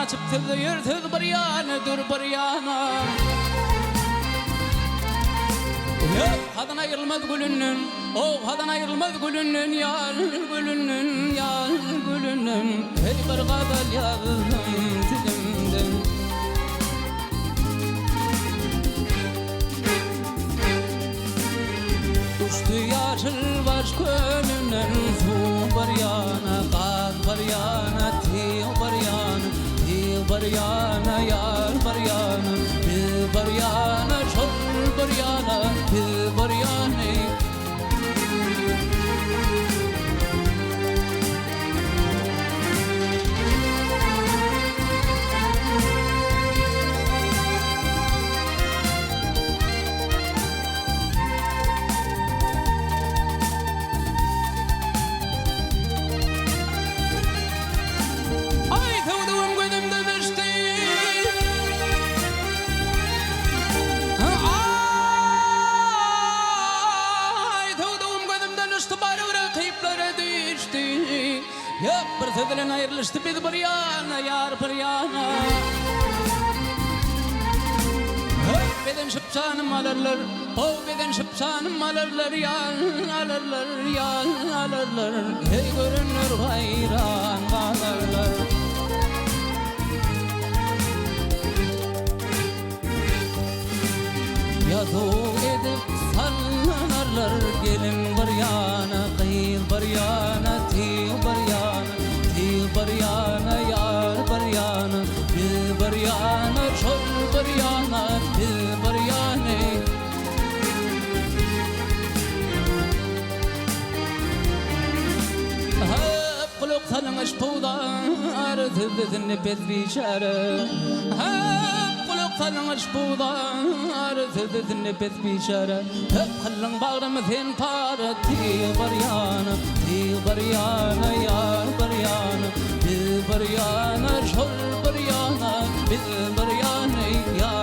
açıp yırtık bir yana dur bir yana. Hadan ayrılmaz gülünün, oh hadan ayrılmaz gülünün, yar gülünün, yar gülünün. Hey bir gadal yazdım dilimden. Düştü yaşıl baş gönlümden, su bir yana, kaz bir yana, til bir yana, til bir yana, yar bir yana, til bir yana, şol bir yana, til bir yana. Sözlen ayrılıştı biz bir yana, yar bir yana. Beden şıpşanım alırlar, oh beden şıpşanım alırlar, yar alırlar, yar alırlar. Hey görünür hayran kalırlar. Yazık edip sallanırlar, gelin bir yana, kıyıl bir yana, til bir yana. Bir yana, yar bir yana, dil bir yana, şol bir yana, dil bir yana. Hep kulak salınış buğdar, tüzdüzünü bezbişare. Hep kulak salınış buğdar, tüzdüzünü bezbişare. Hep kıllın bağrımı sen para, til bir yana, til bir yana, yar bir yana. Bir yana, şol bir yana, bir yana, yar.